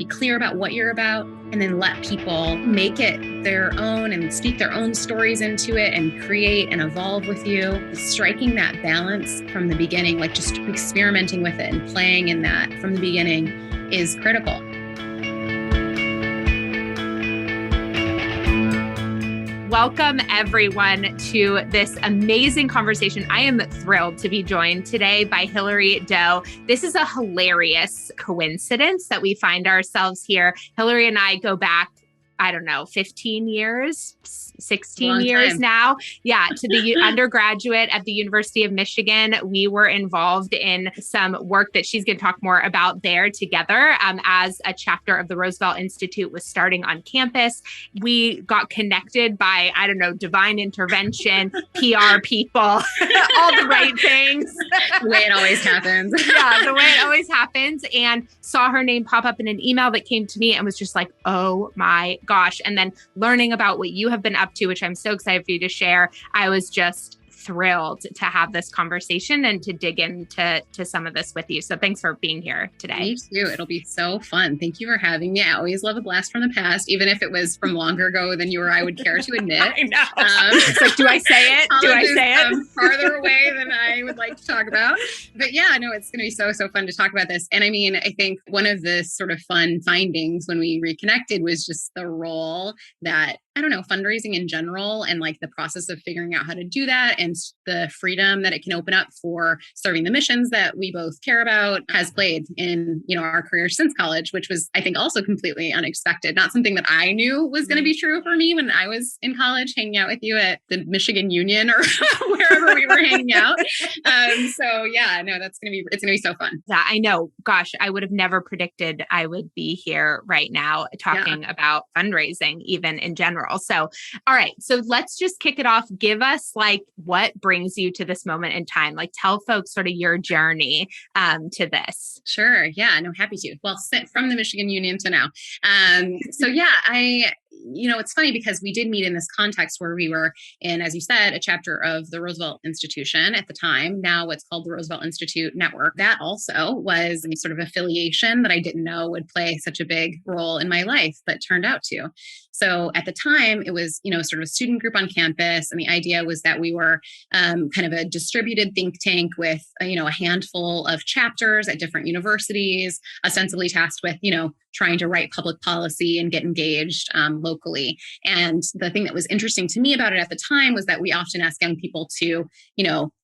be clear about what you're about, and then let people make it their own and speak their own stories into it and create and evolve with you. Striking that balance from the beginning, like just experimenting with it and playing in that from the beginning is critical. Welcome, everyone, to this amazing conversation. I am thrilled to be joined today by Hilary Doe. This is a hilarious coincidence that we find ourselves here. Hilary and I go back, 15 years, 16 years now. Yeah, to the undergraduate at the University of Michigan. We were involved in some work that she's going to talk more about there together as a chapter of the Roosevelt Institute was starting on campus. We got connected by, divine intervention, PR people, all the right things. The way it always happens. Yeah, the way it always happens. And saw her name pop up in an email that came to me and was just like, oh my gosh. And then learning about what you have been up to, which I'm so excited for you to share, I was just thrilled to have this conversation and to dig into some of this with you. So thanks for being here today. Me too. It'll be so fun. Thank you for having me. I always love a blast from the past, even if it was from longer ago than you or I would care to admit. I know. It's like, do I say it? Do I say it? Farther away than I would like to talk about. But yeah, no, it's going to be so fun to talk about this. And I mean, I think one of the sort of fun findings when we reconnected was just the role that fundraising in general and like the process of figuring out how to do that and the freedom that it can open up for serving the missions that we both care about has played in, our careers since college, which was, I think, also completely unexpected. Not something that I knew was going to be true for me when I was in college, hanging out with you at the Michigan Union or wherever we were hanging out. It's going to be so fun. Yeah, I know. Gosh, I would have never predicted I would be here right now talking about fundraising, even in general. So, all right. So let's just kick it off. Give us what brings you to this moment in time. Tell folks sort of your journey to this. Sure. Yeah, no, happy to. Well, from the Michigan Union to now. It's funny because we did meet in this context where we were in, as you said, a chapter of the Roosevelt Institution at the time, now what's called the Roosevelt Institute Network. That also was a sort of affiliation that I didn't know would play such a big role in my life, but turned out to. So at the time, it was, sort of a student group on campus. And the idea was that we were kind of a distributed think tank with, a handful of chapters at different universities, ostensibly tasked with, trying to write public policy and get engaged locally. And the thing that was interesting to me about it at the time was that we often ask young people to,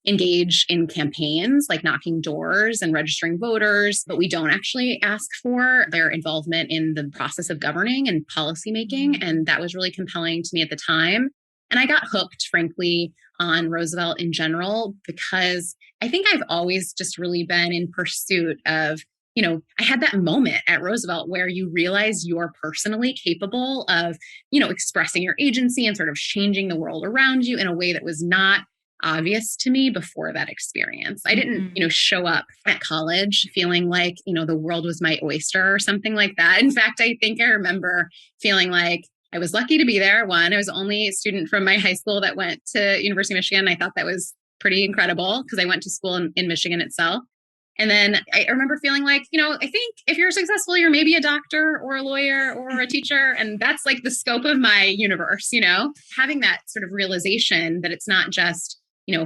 engage in campaigns like knocking doors and registering voters, but we don't actually ask for their involvement in the process of governing and policymaking. And that was really compelling to me at the time. And I got hooked, frankly, on Roosevelt in general, because I think I've always just really been in pursuit of, I had that moment at Roosevelt where you realize you're personally capable of, expressing your agency and sort of changing the world around you in a way that was not obvious to me before that experience. I didn't, show up at college feeling like, the world was my oyster or something like that. In fact, I think I remember feeling like I was lucky to be there. One, I was the only student from my high school that went to University of Michigan. I thought that was pretty incredible because I went to school in Michigan itself. And then I remember feeling like, I think if you're successful, you're maybe a doctor or a lawyer or a teacher. And that's like the scope of my universe, having that sort of realization that it's not just,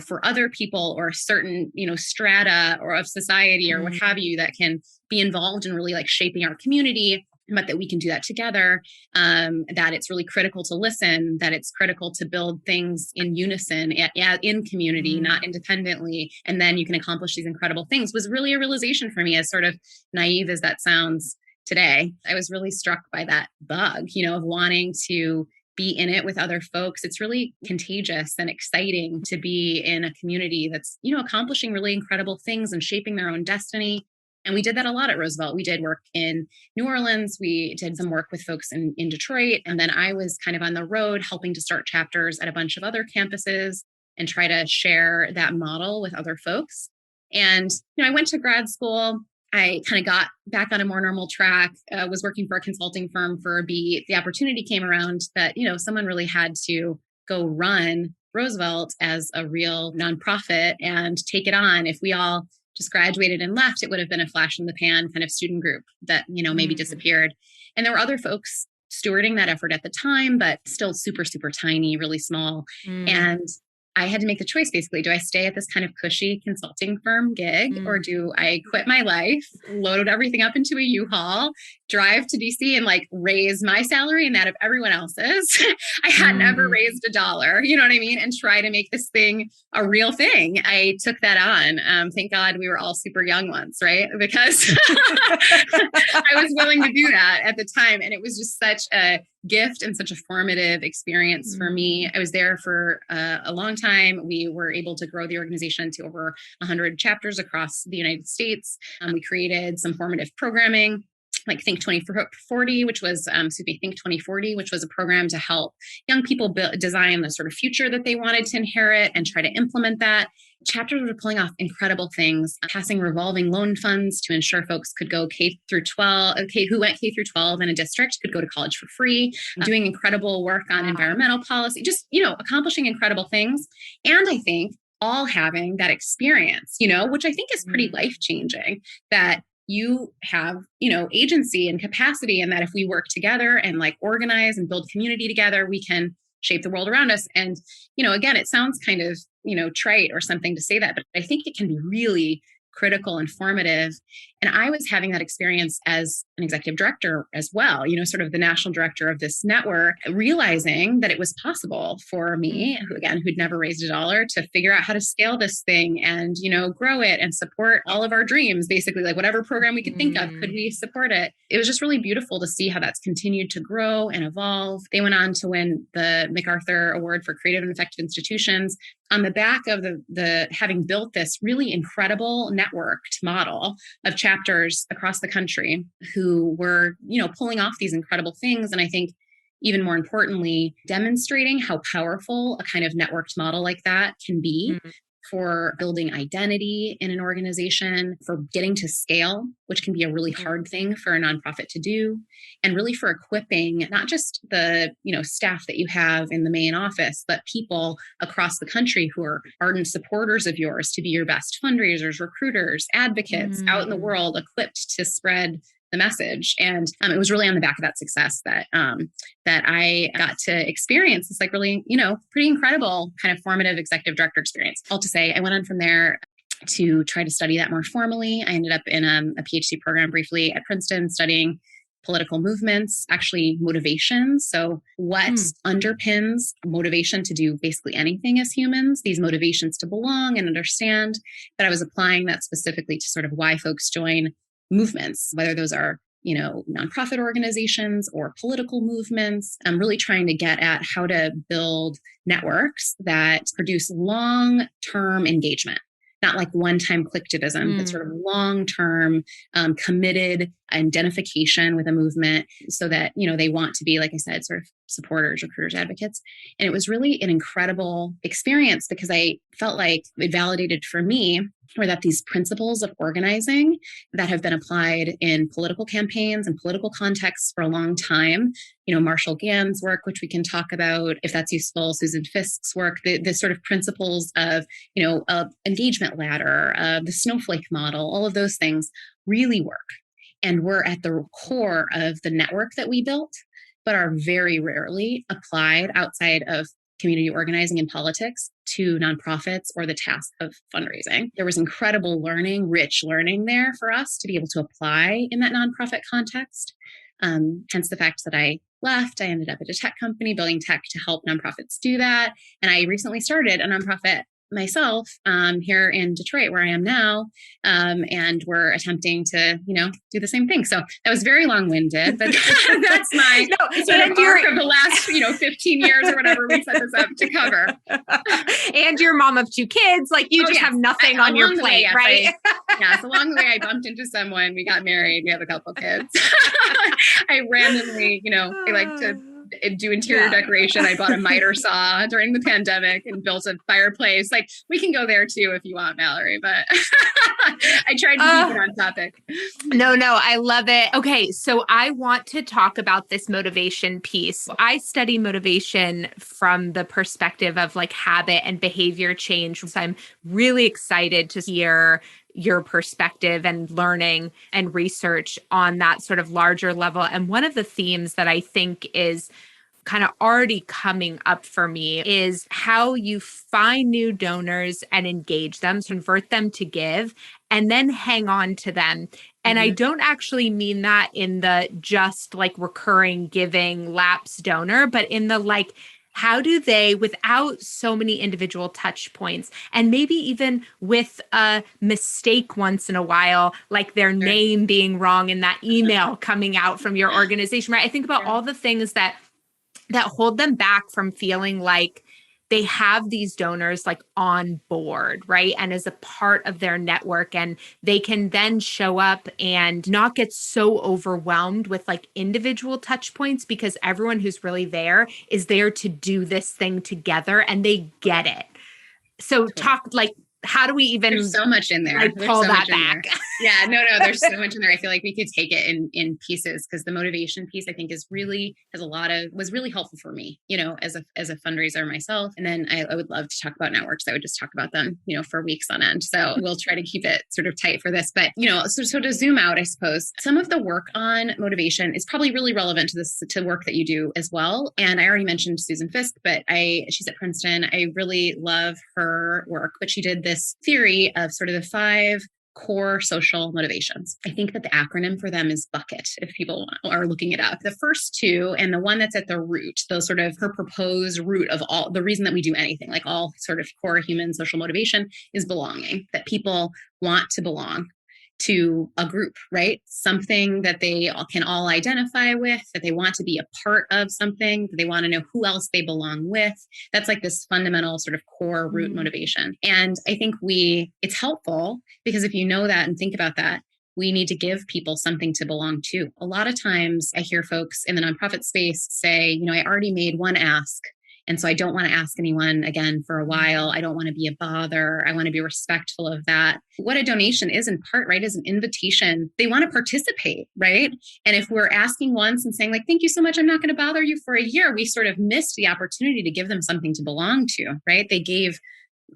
for other people or a certain, strata or of society or what have you that can be involved in really shaping our community, but that we can do that together, that it's really critical to listen, that it's critical to build things in unison, in community, not independently. And then you can accomplish these incredible things was really a realization for me, as sort of naive as that sounds today. I was really struck by that bug, of wanting to be in it with other folks. It's really contagious and exciting to be in a community that's, accomplishing really incredible things and shaping their own destiny. And we did that a lot at Roosevelt. We did work in New Orleans. We did some work with folks in Detroit. And then I was kind of on the road helping to start chapters at a bunch of other campuses and try to share that model with other folks. And, I went to grad school. I kind of got back on a more normal track, was working for a consulting firm for a beat. The opportunity came around that, someone really had to go run Roosevelt as a real nonprofit and take it on if we all just graduated and left, it would have been a flash in the pan kind of student group that, maybe disappeared. And there were other folks stewarding that effort at the time, but still super, super tiny, really small. And I had to make the choice, basically. Do I stay at this kind of cushy consulting firm gig, or do I quit my life, load everything up into a U-Haul, drive to DC and raise my salary and that of everyone else's? I hadn't ever raised $1, you know what I mean? And try to make this thing a real thing. I took that on. Thank God we were all super young once, right? Because I was willing to do that at the time. And it was just such a gift and such a formative experience for me. I was there for a long time. We were able to grow the organization to over 100 chapters across the United States. We created some formative programming like Think 2040, which was, Think 2040, which was a program to help young people design the sort of future that they wanted to inherit and try to implement that. Chapters were pulling off incredible things, passing revolving loan funds to ensure folks could go K through 12, who went K through 12 in a district could go to college for free, doing incredible work on environmental policy, just, accomplishing incredible things. And I think all having that experience, which I think is pretty life-changing, that you have, agency and capacity, and that if we work together and organize and build community together, we can shape the world around us. And, again, it sounds kind of, trite or something to say that, but I think it can be really critical and formative. And I was having that experience as an executive director as well, sort of the national director of this network, realizing that it was possible for me, who'd never raised $1, to figure out how to scale this thing and, grow it and support all of our dreams, basically, whatever program we could think of, could we support it? It was just really beautiful to see how that's continued to grow and evolve. They went on to win the MacArthur Award for Creative and Effective Institutions on the back of the having built this really incredible networked model of chapters across the country who were, pulling off these incredible things. And I think even more importantly, demonstrating how powerful a kind of networked model like that can be for building identity in an organization, for getting to scale, which can be a really hard thing for a nonprofit to do, and really for equipping not just the staff that you have in the main office, but people across the country who are ardent supporters of yours to be your best fundraisers, recruiters, advocates out in the world, equipped to spread the message. And it was really on the back of that success that I got to experience this really, pretty incredible kind of formative executive director experience. All to say, I went on from there to try to study that more formally. I ended up in a PhD program briefly at Princeton studying political movements, actually motivations. So what underpins motivation to do basically anything as humans, these motivations to belong and understand. But I was applying that specifically to sort of why folks join movements, whether those are, nonprofit organizations or political movements. I'm really trying to get at how to build networks that produce long-term engagement, not like one-time clicktivism, but sort of long-term committed identification with a movement so that, they want to be, like I said, sort of supporters, recruiters, advocates. And it was really an incredible experience because I felt like it validated for me or that these principles of organizing that have been applied in political campaigns and political contexts for a long time, Marshall Gann's work, which we can talk about if that's useful, Susan Fisk's work, the sort of principles of, engagement ladder, the snowflake model, all of those things really work. And we're at the core of the network that we built, but are very rarely applied outside of community organizing and politics to nonprofits or the task of fundraising. There was incredible learning, rich learning there for us to be able to apply in that nonprofit context. Hence the fact that I left. I ended up at a tech company building tech to help nonprofits do that. And I recently started a nonprofit myself here in Detroit, where I am now, and we're attempting to, do the same thing. So that was very long-winded, but that's my sort of arc of the last, 15 years or whatever we set this up to cover. And you're mom of 2 kids, you just have nothing on your plate, right? Yes, along the way I bumped into someone, we got married, we have a couple kids. I randomly, I like to do interior decoration. I bought a miter saw during the pandemic and built a fireplace. We can go there too if you want, Mallory, but I tried to keep it on topic. No, I love it. Okay, so I want to talk about this motivation piece. I study motivation from the perspective of habit and behavior change. So I'm really excited to hear your perspective and learning and research on that sort of larger level. And one of the themes that I think is kind of already coming up for me is how you find new donors and engage them, convert them to give, and then hang on to them. And I don't actually mean that in the just like recurring giving lapse donor, but in the like, how do they, without so many individual touch points, and maybe even with a mistake once in a while, like their name being wrong in that email coming out from your organization, right? I think about all the things that hold them back from feeling like they have these donors like on board, right? And as a part of their network, and they can then show up and not get so overwhelmed with like individual touch points, because everyone who's really there is there to do this thing together and they get it. So talk like, how do we even there's so much in there. Like, pull that back? Yeah, no, there's so much in there. I feel like we could take it in pieces, because the motivation piece I think was really helpful for me, as a fundraiser myself. And then I would love to talk about networks. I would just talk about them, for weeks on end. So we'll try to keep it sort of tight for this. But, so to zoom out, I suppose some of the work on motivation is probably really relevant to work that you do as well. And I already mentioned Susan Fisk, but she's at Princeton. I really love her work, but she did this theory of sort of the 5 core social motivations. I think that the acronym for them is BUCKET, if people are looking it up. The first 2, and the one that's at the root, those sort of her proposed root of all the reason that we do anything, like all sort of core human social motivation, is belonging, that people want to belong to a group, right? Something that they can all identify with, that they want to be a part of something, that they want to know who else they belong with. That's like this fundamental sort of core root motivation. And I think it's helpful, because if you know that and think about that, we need to give people something to belong to. A lot of times I hear folks in the nonprofit space say, I already made one ask, and so I don't want to ask anyone again for a while. I don't want to be a bother. I want to be respectful of that. What a donation is in part, right, is an invitation. They want to participate, right? And if we're asking once and saying like, thank you so much, I'm not going to bother you for a year, we sort of missed the opportunity to give them something to belong to, right? They gave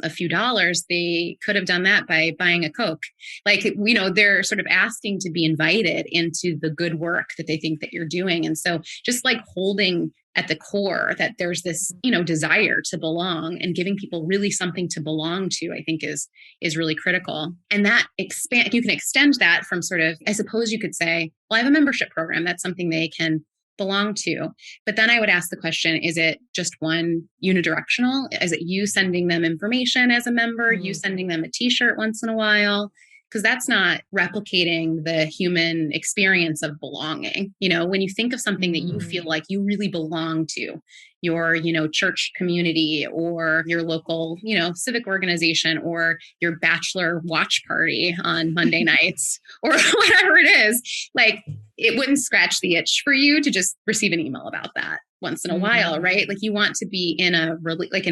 a few dollars. They could have done that by buying a Coke. Like, they're sort of asking to be invited into the good work that they think that you're doing. And so just like holding at the core that there's this, desire to belong, and giving people really something to belong to, I think is really critical. And that you can extend that from sort of, I suppose you could say, well, I have a membership program. That's something they can belong to. But then I would ask the question, is it just one unidirectional? Is it you sending them information as a member, you sending them a t-shirt once in a while? Because that's not replicating the human experience of belonging. When you think of something that you feel like you really belong to, your, church community, or your local, civic organization, or your bachelor watch party on Monday nights, or whatever it is, like, it wouldn't scratch the itch for you to just receive an email about that once in a while, right? Like, you want to be in a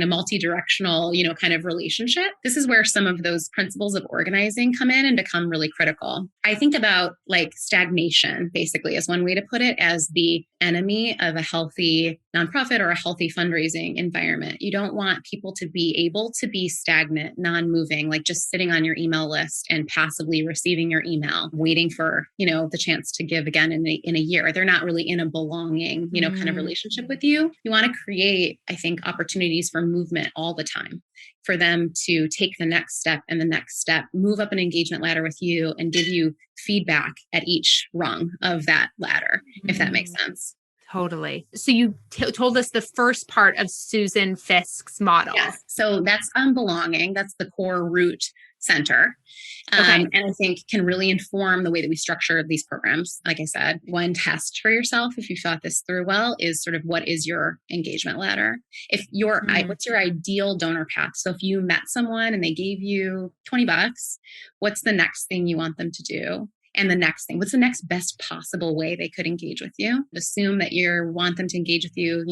multi-directional, kind of relationship. This is where some of those principles of organizing come in and become really critical. I think about like stagnation, basically, as one way to put it, as the enemy of a healthy nonprofit or a healthy fundraising environment. You don't want people to be able to be stagnant, non-moving, like just sitting on your email list and passively receiving your email, waiting for, the chance to give again in a year. They're not really in a belonging, kind of relationship with you. You want to create, I think, opportunities for movement all the time, for them to take the next step and the next step, move up an engagement ladder with you, and give you feedback at each rung of that ladder, if that makes sense. Totally. So you told us the first part of Susan Fisk's model. Yes. So that's belonging. That's the core root center. Okay. And I think can really inform the way that we structure these programs. Like I said, one test for yourself, if you thought this through well, is sort of, what is your engagement ladder? If what's your ideal donor path? So if you met someone and they gave you $20, what's the next thing you want them to do? And the next thing, what's the next best possible way they could engage with you? Assume that you want them to engage with you,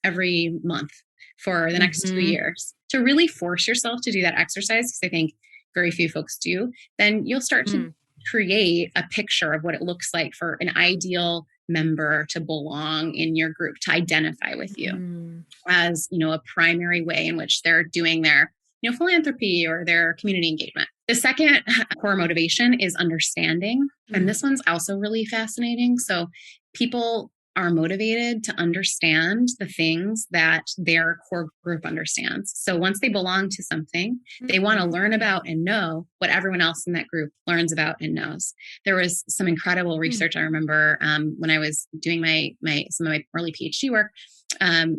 every month for the next 2 years. To really force yourself to do that exercise, because I think very few folks do, then you'll start to create a picture of what it looks like for an ideal member to belong in your group, to identify with you as, a primary way in which they're doing their philanthropy or their community engagement. The second core motivation is understanding. And this one's also really fascinating. So people are motivated to understand the things that their core group understands. So once they belong to something, they want to learn about and know what everyone else in that group learns about and knows. There was some incredible research. I remember when I was doing some of my early PhD work,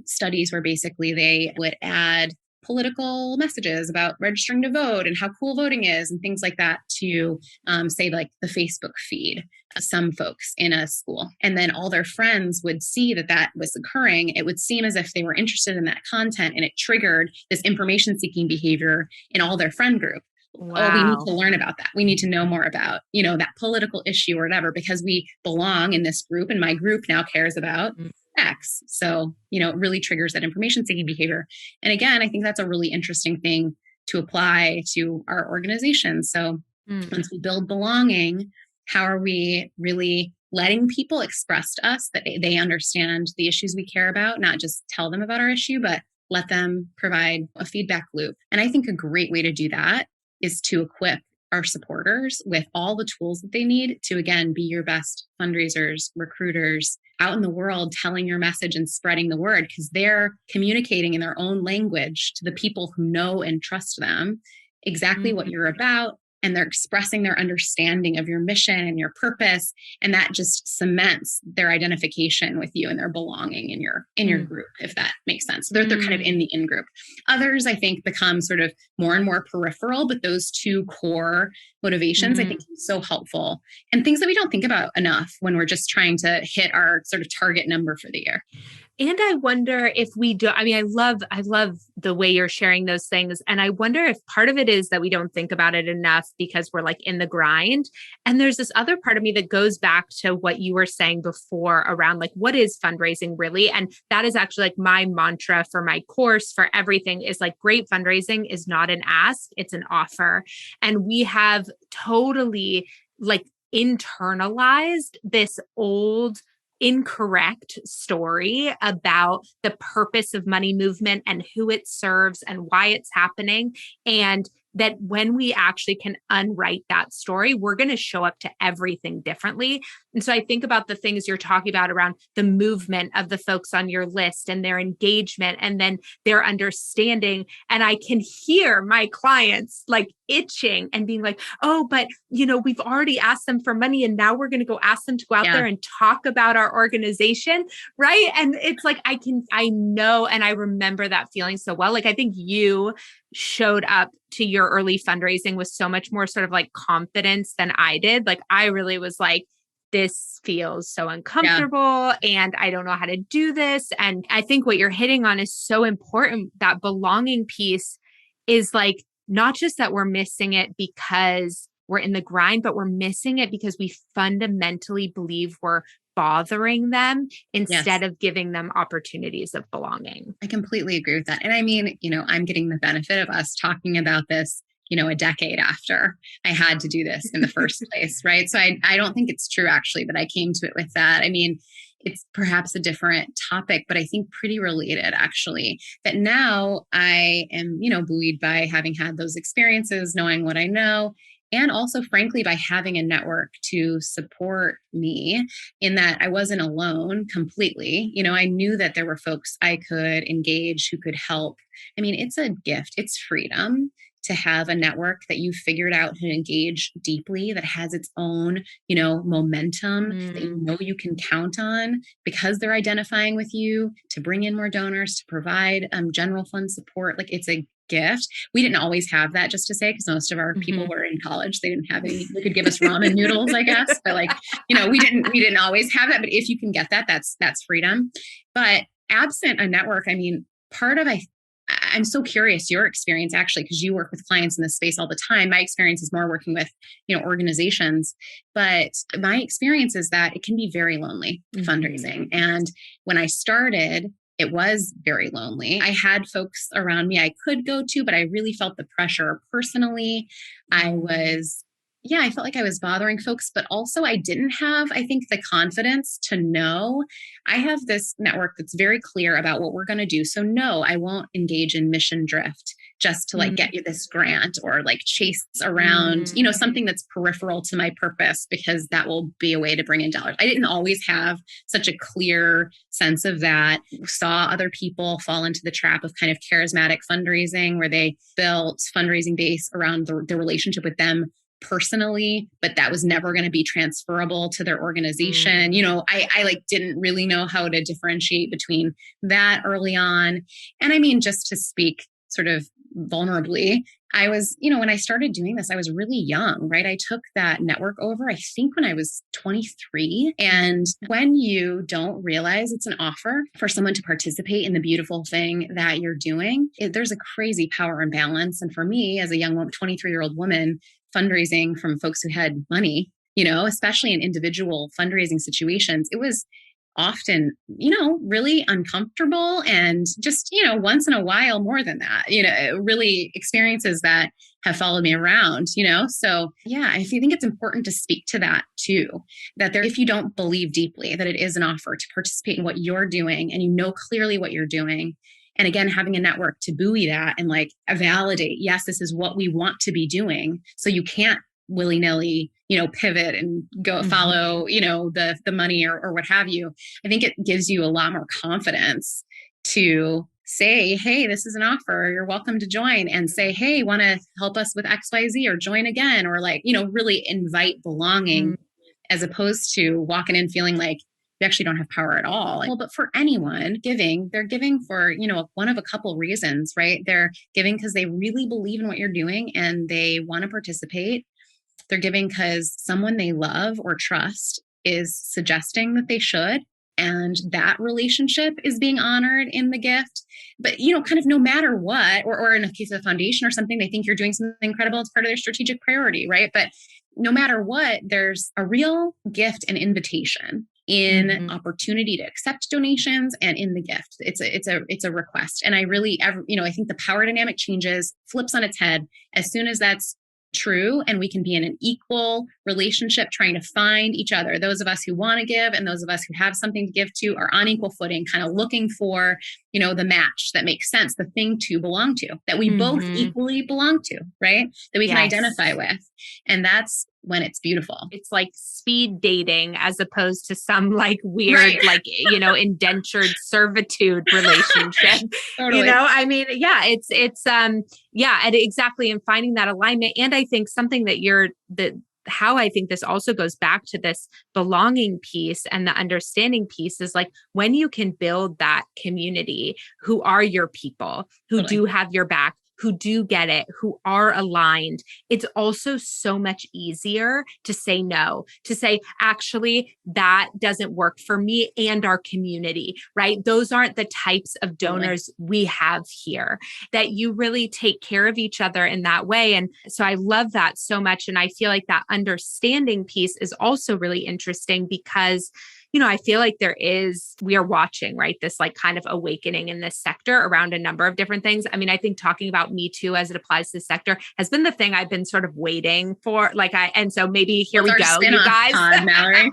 studies where basically they would add political messages about registering to vote and how cool voting is and things like that to say like the Facebook feed of some folks in a school. And then all their friends would see that was occurring. It would seem as if they were interested in that content, and it triggered this information seeking behavior in all their friend group. Wow. Oh, we need to learn about that. We need to know more about, that political issue or whatever, because we belong in this group and my group now cares about X. So, it really triggers that information seeking behavior. And again, I think that's a really interesting thing to apply to our organization. So once we build belonging, how are we really letting people express to us that they understand the issues we care about, not just tell them about our issue, but let them provide a feedback loop. And I think a great way to do that is to equip our supporters with all the tools that they need to, again, be your best fundraisers, recruiters out in the world, telling your message and spreading the word, because they're communicating in their own language to the people who know and trust them exactly what you're about. And they're expressing their understanding of your mission and your purpose. And that just cements their identification with you and their belonging in your group, if that makes sense. So they're kind of in the in-group. Others, I think, become sort of more and more peripheral, but those two core motivations, I think, are so helpful, and things that we don't think about enough when we're just trying to hit our sort of target number for the year. And I wonder if we do, I love the way you're sharing those things. And I wonder if part of it is that we don't think about it enough because we're like in the grind. And there's this other part of me that goes back to what you were saying before around like, what is fundraising really? And that is actually like my mantra for my course, for everything, is like, great fundraising is not an ask, it's an offer. And we have totally like internalized this old incorrect story about the purpose of money movement and who it serves and why it's happening. And that when we actually can unwrite that story, we're going to show up to everything differently. And so I think about the things you're talking about around the movement of the folks on your list and their engagement and then their understanding. And I can hear my clients like itching and being like, oh, but we've already asked them for money and now we're going to go ask them to go out there and talk about our organization. Right. And it's like, I know, and I remember that feeling so well. Like, I think you showed up to your early fundraising with so much more sort of like confidence than I did. Like, I really was like, this feels so uncomfortable and I don't know how to do this. And I think what you're hitting on is so important. That belonging piece is like, not just that we're missing it because we're in the grind, but we're missing it because we fundamentally believe we're bothering them instead of giving them opportunities of belonging. I completely agree with that. And I mean, I'm getting the benefit of us talking about this, a decade after I had to do this in the first place, right? So I don't think it's true actually that I came to it with that. I mean, it's perhaps a different topic, but I think pretty related actually, that now I am, buoyed by having had those experiences, knowing what I know. And also, frankly, by having a network to support me in that I wasn't alone completely. I knew that there were folks I could engage who could help. I mean, it's a gift. It's freedom to have a network that you figured out how to engage deeply, that has its own, momentum, that you can count on because they're identifying with you, to bring in more donors, to provide general fund support. Like, it's a gift. We didn't always have that, just to say, because most of our people were in college. They didn't have any, they could give us ramen noodles, I guess. But like, we didn't always have that. But if you can get that, that's freedom. But absent a network, I mean, part of I'm so curious your experience actually, because you work with clients in this space all the time. My experience is more working with, organizations, but my experience is that it can be very lonely fundraising. And when I started, it was very lonely. I had folks around me I could go to, but I really felt the pressure personally. I felt like I was bothering folks, but also I didn't have, I think, the confidence to know I have this network that's very clear about what we're going to do. So no, I won't engage in mission drift. just to like get you this grant or like chase around, you know, something that's peripheral to my purpose because that will be a way to bring in dollars. I didn't always have such a clear sense of that. Saw other people fall into the trap of kind of charismatic fundraising where they built fundraising base around the relationship with them personally, but that was never going to be transferable to their organization. You know, I like didn't really know how to differentiate between that early on. And I mean, just to speak sort of vulnerably, I was, you know, when I started doing this, I was really young, right? I took that network over, I think when I was 23. And when you don't realize it's an offer for someone to participate in the beautiful thing that you're doing, there's a crazy power imbalance. And for me, as a young 23-year-old woman, fundraising from folks who had money, you know, especially in individual fundraising situations, it was often, you know, really uncomfortable and just, you know, once in a while more than that, you know, really experiences that have followed me around, you know? So yeah, I think it's important to speak to that too, that if you don't believe deeply that it is an offer to participate in what you're doing and you know clearly what you're doing, and again, having a network to buoy that and like validate, yes, this is what we want to be doing. So you can't willy-nilly, you know, pivot and go follow, you know, the money or what have you. I think it gives you a lot more confidence to say, hey, this is an offer. You're welcome to join, and say, hey, want to help us with XYZ or join again, or like, you know, really invite belonging as opposed to walking in feeling like you actually don't have power at all. Well, but for anyone giving, they're giving for, you know, one of a couple reasons, right? They're giving because they really believe in what you're doing and they want to participate. They're giving because someone they love or trust is suggesting that they should. And that relationship is being honored in the gift. But, you know, kind of no matter what, or in a case of a foundation or something, they think you're doing something incredible. It's part of their strategic priority, right? But no matter what, there's a real gift and invitation in opportunity to accept donations and in the gift. It's a request. And I really, you know, I think the power dynamic changes, flips on its head as soon as that's true, and we can be in an equal relationship trying to find each other. Those of us who want to give and those of us who have something to give to are on equal footing, kind of looking for, you know, the match that makes sense, the thing to belong to, that we both equally belong to, right? That we can identify with. And that's when it's beautiful. It's like speed dating as opposed to some like weird, like, you know, indentured servitude relationship. Totally. You know, I mean, yeah, it's yeah, and exactly. And finding that alignment. And I think something how I think this also goes back to this belonging piece and the understanding piece is like when you can build that community who are your people, who do have your back, who do get it, who are aligned, it's also so much easier to say no, to say, actually, that doesn't work for me and our community, right? Those aren't the types of donors we have here, that you really take care of each other in that way. And so I love that so much. And I feel like that understanding piece is also really interesting because you know, I feel like we are watching, right, this like kind of awakening in this sector around a number of different things. I mean, I think talking about Me Too as it applies to the sector has been the thing I've been sort of waiting for. And so maybe here we go, you guys. Mallory.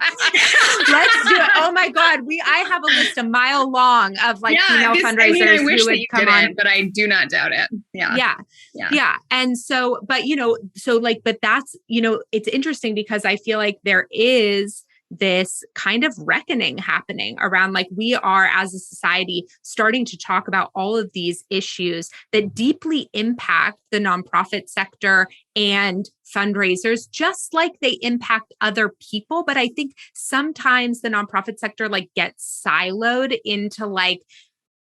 Let's do it. Oh my God. I have a list a mile long of like female fundraisers I wish who would come on. But I do not doubt it. Yeah. And so, but you know, but that's, you know, it's interesting because I feel like there is this kind of reckoning happening around like we are as a society starting to talk about all of these issues that deeply impact the nonprofit sector and fundraisers, just like they impact other people. But I think sometimes the nonprofit sector like gets siloed into like,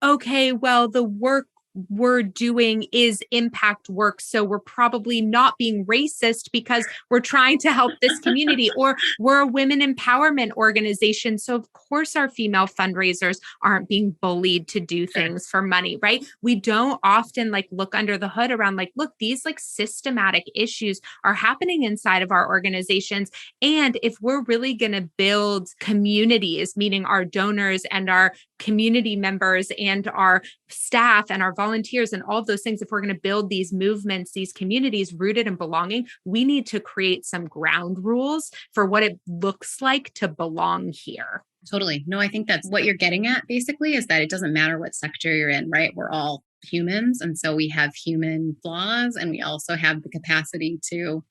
okay, well, the work we're doing is impact work. So we're probably not being racist because we're trying to help this community, or we're a women empowerment organization. So of course our female fundraisers aren't being bullied to do things for money, right? We don't often like look under the hood around like, look, these like systematic issues are happening inside of our organizations. And if we're really going to build communities, meaning our donors and our community members and our staff and our volunteers and all of those things, if we're going to build these movements, these communities rooted in belonging, we need to create some ground rules for what it looks like to belong here. Totally. No, I think that's what you're getting at basically is that it doesn't matter what sector you're in, right? We're all humans. And so we have human flaws, and we also have the capacity to,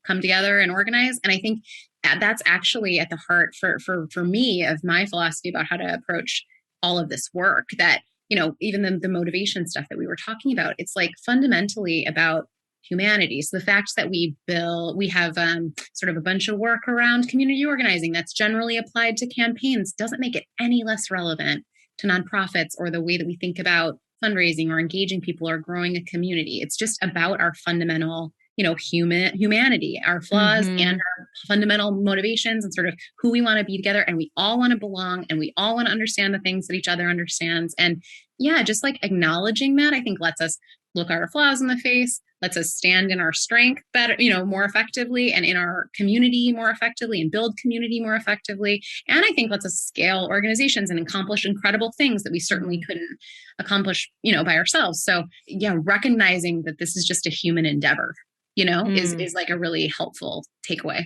come together and organize. And I think that's actually at the heart for me of my philosophy about how to approach all of this work, that, even the motivation stuff that we were talking about, it's like fundamentally about humanity. So the fact that we have sort of a bunch of work around community organizing that's generally applied to campaigns doesn't make it any less relevant to nonprofits or the way that we think about fundraising or engaging people or growing a community. It's just about our fundamental, humanity, our flaws and our fundamental motivations and sort of who we want to be together. And we all want to belong, and we all want to understand the things that each other understands. And yeah, just like acknowledging that, I think lets us look our flaws in the face, lets us stand in our strength better, more effectively, and in our community more effectively, and build community more effectively. And I think lets us scale organizations and accomplish incredible things that we certainly couldn't accomplish, by ourselves. So yeah, recognizing that this is just a human endeavor, is like a really helpful takeaway.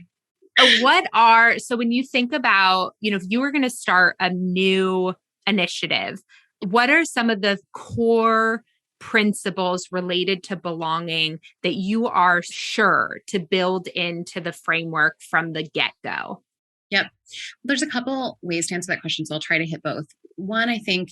So when you think about, if you were going to start a new initiative, what are some of the core principles related to belonging that you are sure to build into the framework from the get-go? Yep. There's a couple ways to answer that question, so I'll try to hit both. One, I think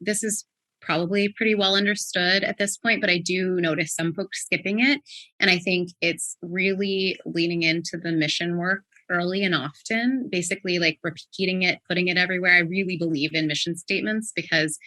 this is probably pretty well understood at this point, but I do notice some folks skipping it. And I think it's really leaning into the mission work early and often, basically like repeating it, putting it everywhere. I really believe in mission statements because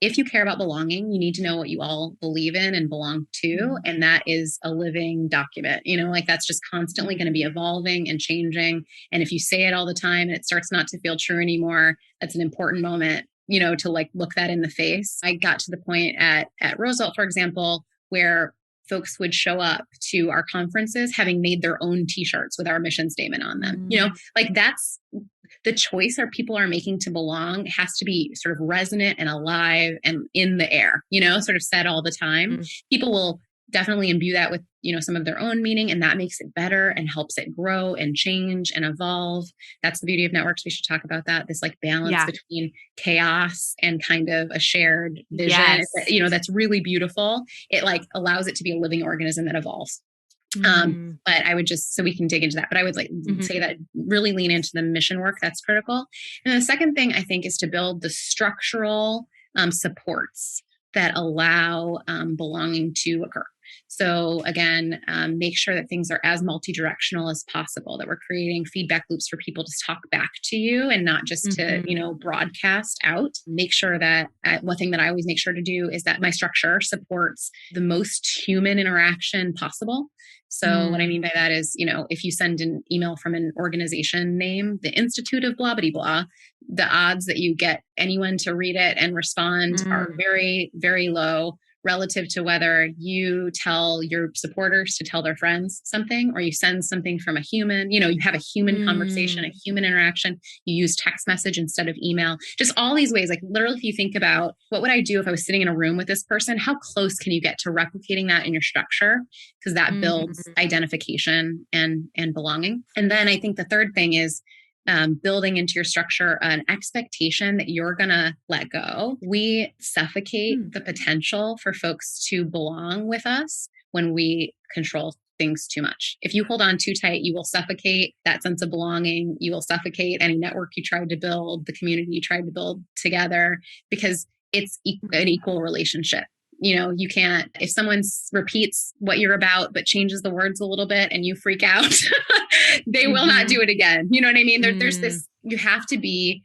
if you care about belonging, you need to know what you all believe in and belong to. And that is a living document, that's just constantly going to be evolving and changing. And if you say it all the time and it starts not to feel true anymore, that's an important moment, to like look that in the face. I got to the point at Roosevelt, for example, where folks would show up to our conferences having made their own t-shirts with our mission statement on them. That's the choice our people are making to belong has to be sort of resonant and alive and in the air, sort of said all the time. People will definitely imbue that with, some of their own meaning, and that makes it better and helps it grow and change and evolve. That's the beauty of networks. We should talk about that. This like balance between chaos and kind of a shared vision, that's really beautiful. It like allows it to be a living organism that evolves. But I would so we can dig into that, but I would say that really lean into the mission work. That's critical. And the second thing I think is to build the structural supports that allow belonging to occur. So again, make sure that things are as multi-directional as possible, that we're creating feedback loops for people to talk back to you and not just to, broadcast out. Make sure that one thing that I always make sure to do is that my structure supports the most human interaction possible. So what I mean by that is, if you send an email from an organization name, the Institute of blah, blah, blah, the odds that you get anyone to read it and respond are very, very low relative to whether you tell your supporters to tell their friends something, or you send something from a human, you have a human conversation, a human interaction, you use text message instead of email, just all these ways. Like literally, if you think about what would I do if I was sitting in a room with this person, how close can you get to replicating that in your structure? Because that builds identification and belonging. And then I think the third thing is building into your structure an expectation that you're going to let go. We suffocate the potential for folks to belong with us when we control things too much. If you hold on too tight, you will suffocate that sense of belonging. You will suffocate any network you tried to build, the community you tried to build together, because it's an equal relationship. You can't, if someone repeats what you're about, but changes the words a little bit and you freak out, they will not do it again. You know what I mean? There's this, you have to be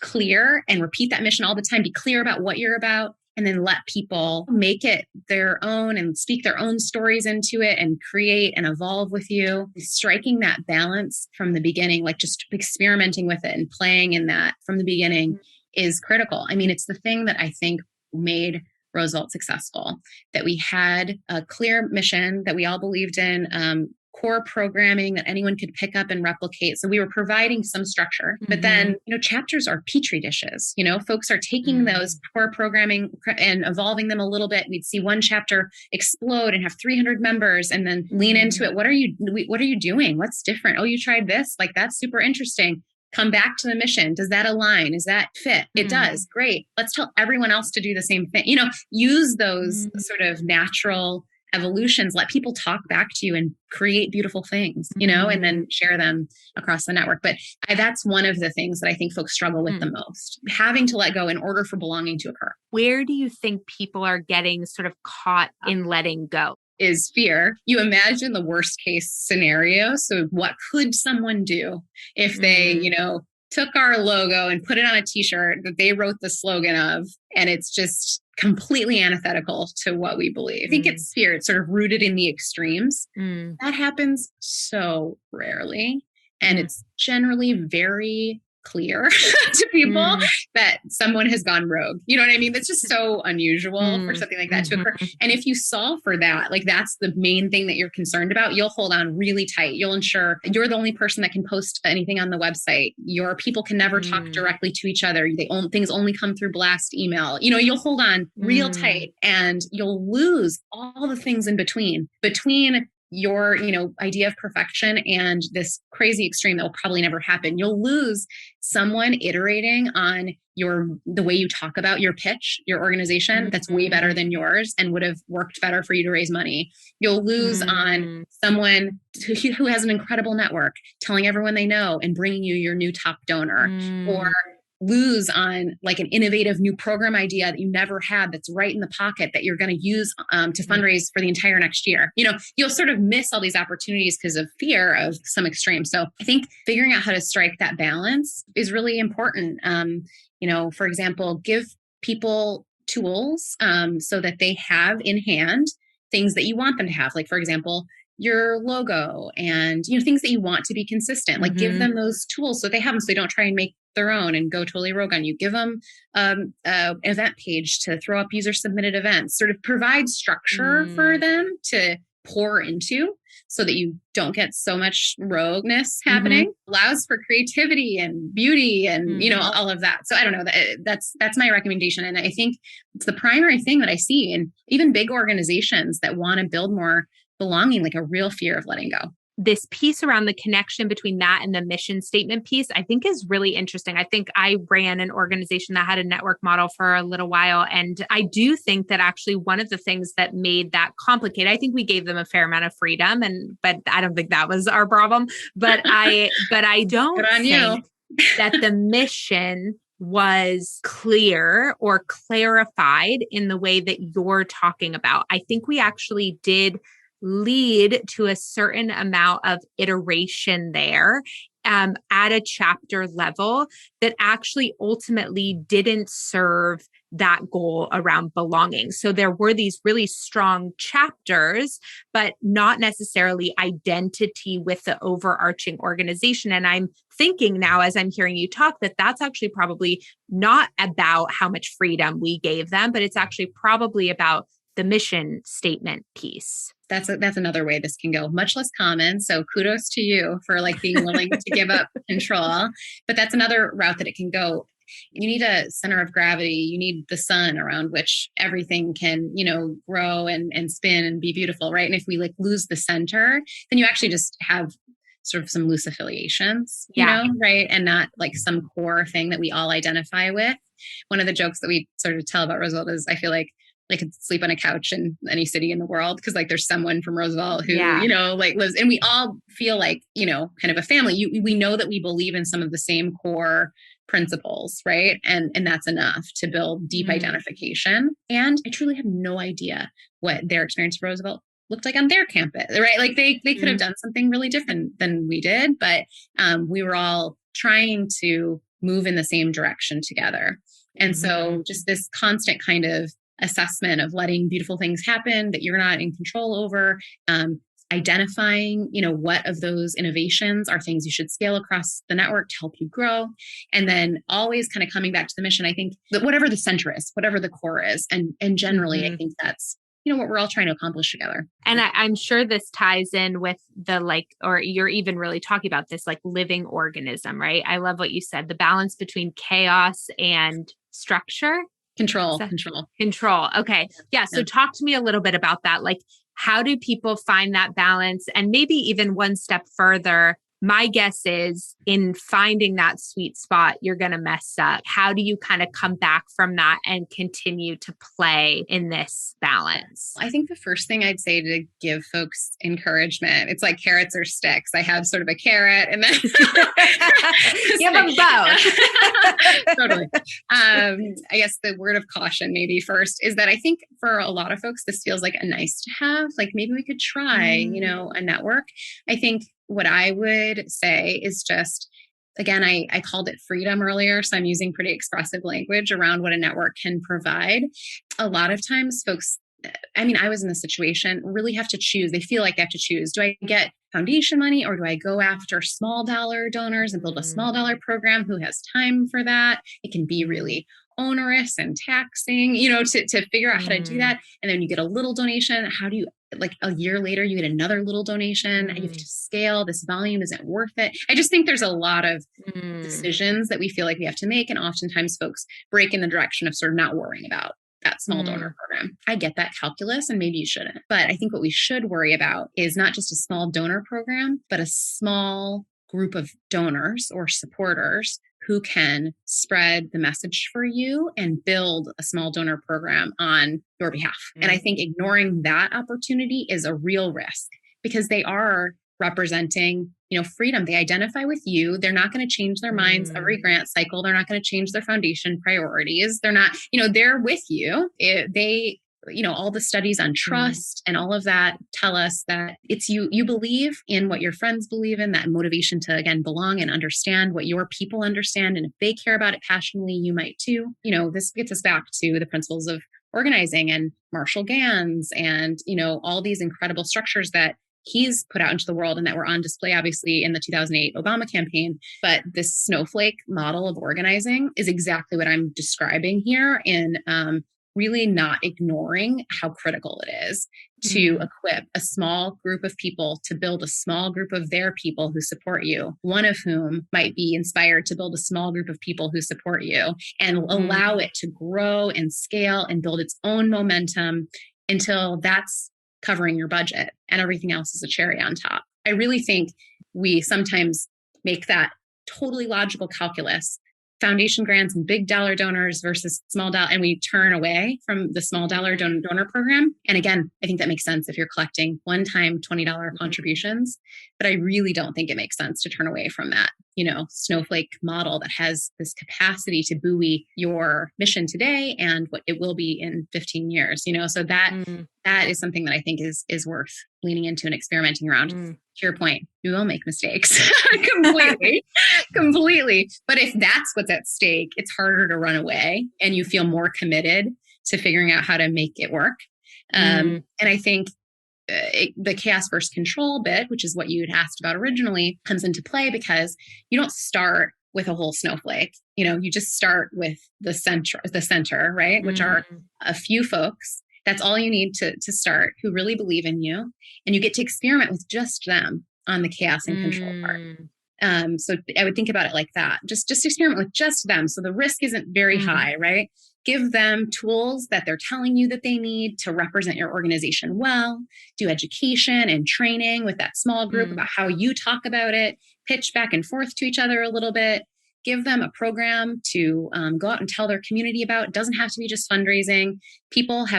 clear and repeat that mission all the time. Be clear about what you're about, and then let people make it their own and speak their own stories into it and create and evolve with you. Striking that balance from the beginning, like just experimenting with it and playing in that from the beginning is critical. I mean, it's the thing that I think made Roosevelt successful, that we had a clear mission that we all believed in, core programming that anyone could pick up and replicate. So we were providing some structure, but then, chapters are petri dishes. Folks are taking those core programming and evolving them a little bit. We'd see one chapter explode and have 300 members and then lean into it. What are you doing? What's different? Oh, you tried this? Like, that's super interesting. come back to the mission. Does that align? Is that fit? It does. Great. Let's tell everyone else to do the same thing. Use those sort of natural evolutions, let people talk back to you and create beautiful things, and then share them across the network. But that's one of the things that I think folks struggle with the most, having to let go in order for belonging to occur. Where do you think people are getting sort of caught in letting go? Is fear. You imagine the worst case scenario. So what could someone do if they, took our logo and put it on a t-shirt that they wrote the slogan of, and it's just completely antithetical to what we believe. I think it's fear. It's sort of rooted in the extremes. That happens so rarely. And it's generally very clear to people that someone has gone rogue. You know what I mean? That's just so unusual for something like that to occur. And if you solve for that, like that's the main thing that you're concerned about, you'll hold on really tight. You'll ensure you're the only person that can post anything on the website. Your people can never talk directly to each other. Things only come through blast email. You'll hold on real tight, and you'll lose all the things in between your, idea of perfection and this crazy extreme that will probably never happen. You'll lose someone iterating on the way you talk about your pitch, your organization, that's way better than yours and would have worked better for you to raise money. You'll lose on someone who has an incredible network, telling everyone they know and bringing you your new top donor, or lose on like an innovative new program idea that you never had that's right in the pocket that you're going to use to fundraise for the entire next year. You'll sort of miss all these opportunities because of fear of some extreme. So I think figuring out how to strike that balance is really important. For example, give people tools so that they have in hand things that you want them to have. Like, for example, your logo and, things that you want to be consistent, like give them those tools so they have them, so they don't try and make their own and go totally rogue on you. Give them an event page to throw up user submitted events, sort of provide structure for them to pour into so that you don't get so much rogueness happening. Allows for creativity and beauty and, all of that. So I don't know, that's my recommendation. And I think it's the primary thing that I see in even big organizations that want to build more belonging, like a real fear of letting go. This piece around the connection between that and the mission statement piece, I think is really interesting. I think I ran an organization that had a network model for a little while. And I do think that actually one of the things that made that complicated, I think we gave them a fair amount of freedom, but I don't think that was our problem. But I don't think that the mission was clear or clarified in the way that you're talking about. I think we actually did lead to a certain amount of iteration there at a chapter level that actually ultimately didn't serve that goal around belonging. So there were these really strong chapters, but not necessarily identity with the overarching organization. And I'm thinking now, as I'm hearing you talk, that that's actually probably not about how much freedom we gave them, but it's actually probably about the mission statement piece. That's another way this can go. Much less common. So kudos to you for being willing to give up control. But that's another route that it can go. You need a center of gravity. You need the sun around which everything can, grow and spin and be beautiful, right? And if we lose the center, then you actually just have sort of some loose affiliations, right? And not some core thing that we all identify with. One of the jokes that we sort of tell about Roosevelt is I feel like I could sleep on a couch in any city in the world because there's someone from Roosevelt who, lives, and we all feel kind of a family. We know that we believe in some of the same core principles, right? And that's enough to build deep identification. And I truly have no idea what their experience of Roosevelt looked like on their campus, right? They could have done something really different than we did, but we were all trying to move in the same direction together. And so just this constant kind of assessment of letting beautiful things happen that you're not in control over, identifying, what of those innovations are things you should scale across the network to help you grow. And then always kind of coming back to the mission. I think that whatever the center is, whatever the core is, and generally, I think that's, what we're all trying to accomplish together. And I'm sure this ties in with or you're even really talking about this living organism, right? I love what you said, the balance between chaos and structure. Control. Okay. Yeah. So talk to me a little bit about that. How do people find that balance? And maybe even one step further, My guess is in finding that sweet spot, you're going to mess up. How do you kind of come back from that and continue to play in this balance? I think the first thing I'd say to give folks encouragement, it's like carrots or sticks. I have sort of a carrot and then you have them both. Totally. I guess the word of caution maybe first is that I think for a lot of folks, this feels like a nice to have, like maybe we could try, a network. I think what I would say is just, again, I called it freedom earlier, so I'm using pretty expressive language around what a network can provide. A lot of times folks, I was in this situation, really have to choose. They feel like they have to choose. Do I get foundation money or do I go after small dollar donors and build a small dollar program? Who has time for that? It can be really onerous and taxing, to figure out how to do that. And then you get a little donation. How do you, like a year later, you get another little donation and you have to scale. This volume isn't worth it. I just think there's a lot of decisions that we feel like we have to make. And oftentimes folks break in the direction of sort of not worrying about that small donor program. I get that calculus and maybe you shouldn't. But I think what we should worry about is not just a small donor program, but a small group of donors or supporters who can spread the message for you and build a small donor program on your behalf. And I think ignoring that opportunity is a real risk because they are representing, freedom. They identify with you. They're not going to change their minds every grant cycle. They're not going to change their foundation priorities. They're not, they're with you. All the studies on trust and all of that tell us that it's you believe in what your friends believe in, that motivation to, again, belong and understand what your people understand. And if they care about it passionately, you might too. This gets us back to the principles of organizing and Marshall Gans and, all these incredible structures that he's put out into the world and that were on display, obviously, in the 2008 Obama campaign. But this snowflake model of organizing is exactly what I'm describing here in really not ignoring how critical it is to equip a small group of people to build a small group of their people who support you, one of whom might be inspired to build a small group of people who support you and allow it to grow and scale and build its own momentum until that's covering your budget and everything else is a cherry on top. I really think we sometimes make that totally logical calculus, foundation grants and big dollar donors versus small dollar, and we turn away from the small dollar donor program. And again, I think that makes sense if you're collecting one-time $20 contributions, but I really don't think it makes sense to turn away from that, snowflake model that has this capacity to buoy your mission today and what it will be in 15 years, so that is something that I think is worth leaning into and experimenting around. To your point, you will make mistakes completely. But if that's what's at stake, it's harder to run away and you feel more committed to figuring out how to make it work. And I think the chaos versus control bit, which is what you had asked about originally, comes into play because you don't start with a whole snowflake. You just start with the center, right? Which are a few folks. That's all you need to start, who really believe in you. And you get to experiment with just them on the chaos and control part. So I would think about it like that. Just experiment with just them. So the risk isn't very high, right? Give them tools that they're telling you that they need to represent your organization well. Do education and training with that small group about how you talk about it. Pitch back and forth to each other a little bit. Give them a program to go out and tell their community about. It doesn't have to be just fundraising. Donors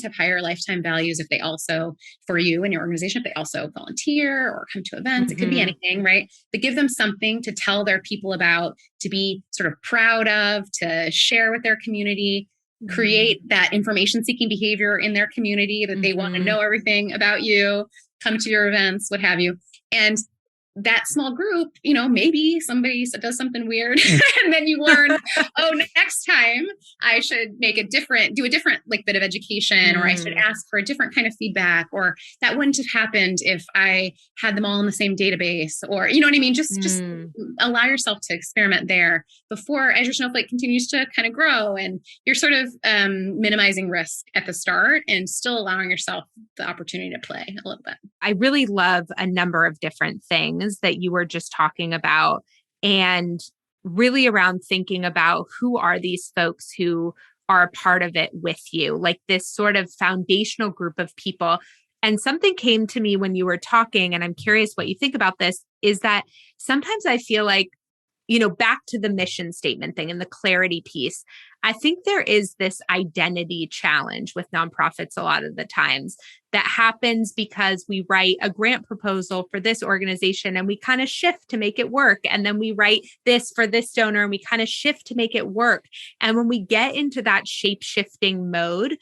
have higher lifetime values if they also, for you and your organization, if they also volunteer or come to events. It could be anything, right? But give them something to tell their people about, to be sort of proud of, to share with their community, create that information-seeking behavior in their community that they want to know everything about you, come to your events, what have you. And that small group, maybe somebody does something weird and then you learn, next time I should do a different bit of education, or I should ask for a different kind of feedback, or that wouldn't have happened if I had them all in the same database, or, you know what I mean? Just allow yourself to experiment there before, as your snowflake continues to kind of grow and you're sort of minimizing risk at the start and still allowing yourself the opportunity to play a little bit. I really love a number of different things that you were just talking about, and really around thinking about who are these folks who are a part of it with you, like this sort of foundational group of people. And something came to me when you were talking, and I'm curious what you think about this, is that sometimes I feel like, back to the mission statement thing and the clarity piece, I think there is this identity challenge with nonprofits a lot of the times that happens because we write a grant proposal for this organization and we kind of shift to make it work. And then we write this for this donor and we kind of shift to make it work. And when we get into that shape-shifting mode,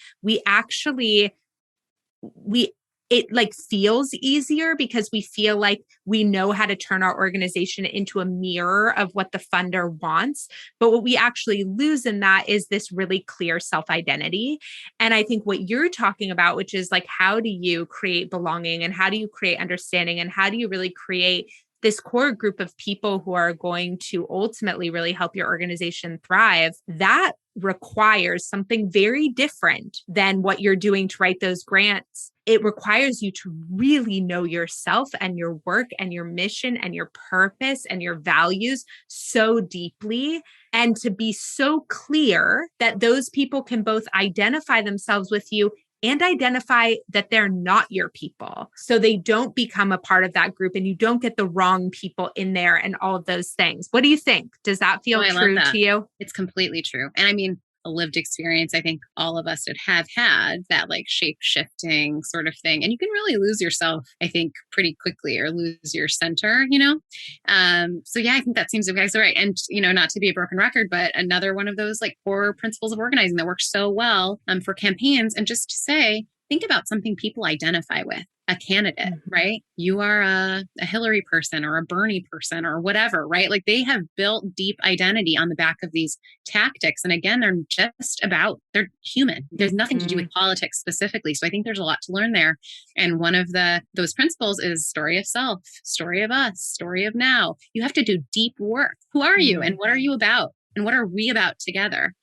it like feels easier because we feel like we know how to turn our organization into a mirror of what the funder wants. But what we actually lose in that is this really clear self-identity. And I think what you're talking about, which is like, how do you create belonging and how do you create understanding and how do you really create this core group of people who are going to ultimately really help your organization thrive, that requires something very different than what you're doing to write those grants. It requires you to really know yourself and your work and your mission and your purpose and your values so deeply, and to be so clear that those people can both identify themselves with you and identify that they're not your people. So they don't become a part of that group and you don't get the wrong people in there and all of those things. What do you think? Does that feel true to you? It's completely true. And I mean, a lived experience, I think all of us have had that like shape shifting sort of thing. And you can really lose yourself, I think, pretty quickly, or lose your center, So yeah, I think that seems exactly right. And, not to be a broken record, but another one of those like core principles of organizing that works so well for campaigns. And just to say, think about something people identify with. A candidate, right? You are a Hilary person or a Bernie person or whatever, right? Like they have built deep identity on the back of these tactics. And again, they're human. There's nothing to do with politics specifically. So I think there's a lot to learn there. And one of those principles is story of self, story of us, story of now. You have to do deep work. Who are you and what are you about? And what are we about together?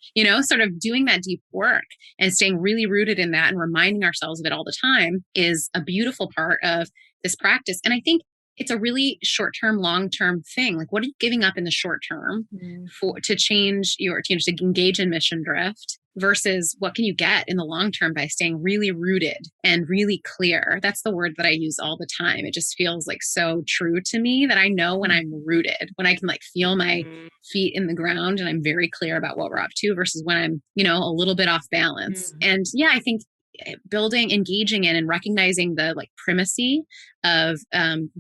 Sort of doing that deep work and staying really rooted in that and reminding ourselves of it all the time is a beautiful part of this practice. And I think it's a really short-term, long-term thing. Like, what are you giving up in the short term to change to engage in mission drift versus what can you get in the long term by staying really rooted and really clear? That's the word that I use all the time. It just feels like so true to me that I know when I'm rooted, when I can like feel my feet in the ground and I'm very clear about what we're up to versus when I'm, a little bit off balance. And yeah, I think engaging in and recognizing the like primacy of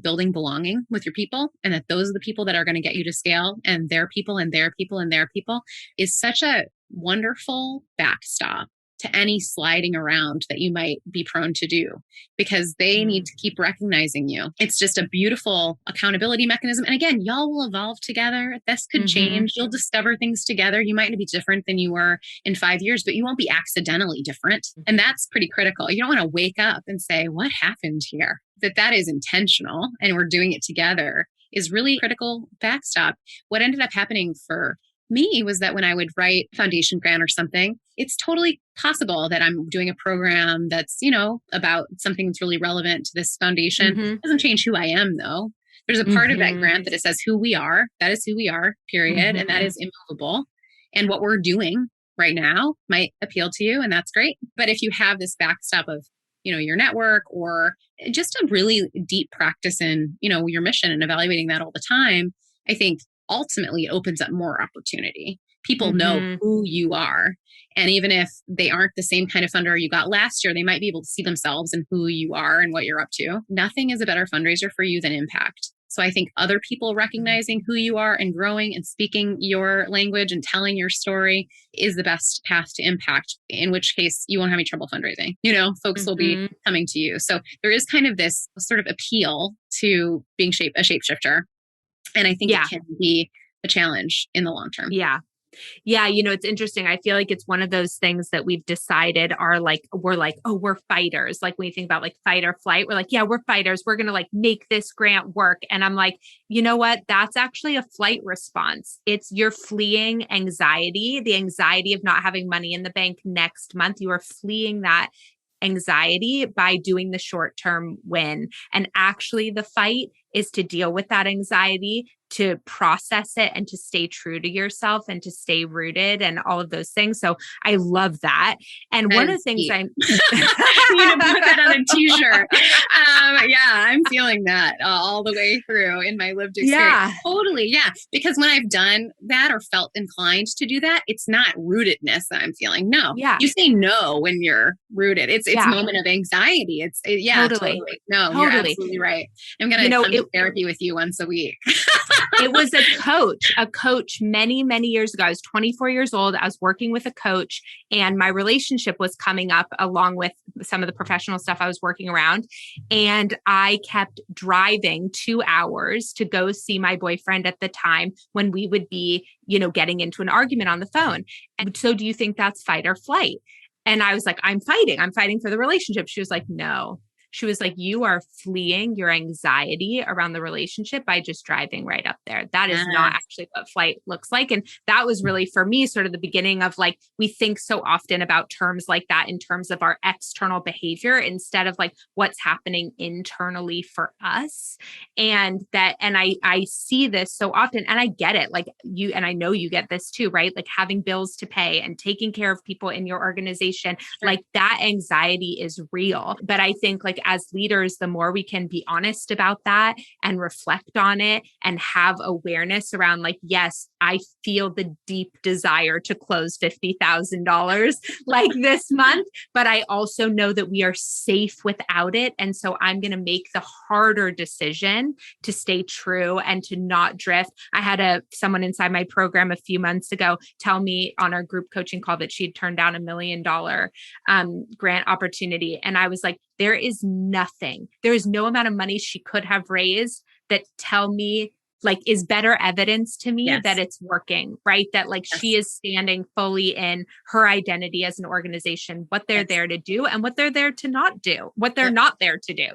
building belonging with your people, and that those are the people that are going to get you to scale, and their people and their people and their people, is such a wonderful backstop to any sliding around that you might be prone to do, because they need to keep recognizing you. It's just a beautiful accountability mechanism. And again, y'all will evolve together. This could change. You'll discover things together. You might be different than you were in 5 years, but you won't be accidentally different. And that's pretty critical. You don't want to wake up and say, what happened here? That is intentional and we're doing it together is really critical backstop. What ended up happening for me was that when I would write a foundation grant or something, it's totally possible that I'm doing a program that's, about something that's really relevant to this foundation. It doesn't change who I am, though. There's a part of that grant that it says who we are. That is who we are, period. And that is immovable. And what we're doing right now might appeal to you, and that's great. But if you have this backstop of, your network, or just a really deep practice in, your mission and evaluating that all the time, I think ultimately it opens up more opportunity. People know who you are. And even if they aren't the same kind of funder you got last year, they might be able to see themselves in who you are and what you're up to. Nothing is a better fundraiser for you than impact. So I think other people recognizing who you are and growing and speaking your language and telling your story is the best path to impact, in which case you won't have any trouble fundraising. Folks will be coming to you. So there is kind of this sort of appeal to being a shapeshifter. And I think it can be a challenge in the long term. Yeah. Yeah. It's interesting. I feel like it's one of those things that we've decided we're like, oh, we're fighters. Like when you think about like fight or flight, we're like, yeah, we're fighters. We're going to like make this grant work. And I'm like, you know what? That's actually a flight response. You're fleeing anxiety, the anxiety of not having money in the bank next month. You are fleeing that anxiety by doing the short-term win. And actually the fight is to deal with that anxiety, to process it and to stay true to yourself and to stay rooted and all of those things. So I love that. And one of the things I'm you need to put that on a t-shirt. Yeah, I'm feeling that all the way through in my lived experience. Yeah. Totally. Yeah. Because when I've done that or felt inclined to do that, it's not rootedness that I'm feeling. No. Yeah. You say no when you're rooted. It's a moment of anxiety. Totally. No, totally. You're absolutely right. I'm going to come to therapy with you once a week. It was a coach many, many years ago. I was 24 years old. I was working with a coach and my relationship was coming up along with some of the professional stuff I was working around. And I kept driving 2 hours to go see my boyfriend at the time when we would be, getting into an argument on the phone. And so do you think that's fight or flight? And I was like, I'm fighting for the relationship. She was like, no. She was like, you are fleeing your anxiety around the relationship by just driving right up there. That is not actually what flight looks like. And that was really for me sort of the beginning of like, we think so often about terms like that in terms of our external behavior instead of like what's happening internally for us. And I see this so often and I get it. Like you, and I know you get this too, right? Like having bills to pay and taking care of people in your organization, like that anxiety is real. But I think like as leaders, the more we can be honest about that and reflect on it and have awareness around like, yes, I feel the deep desire to close $50,000 like this month, but I also know that we are safe without it. And so I'm going to make the harder decision to stay true and to not drift. I had someone inside my program a few months ago tell me on our group coaching call that she'd turned down $1 million grant opportunity. And I was like, there is no amount of money she could have raised that tell me like is better evidence to me that it's working, right? That like she is standing fully in her identity as an organization, what they're there to do and what they're there to not do, what they're not there to do,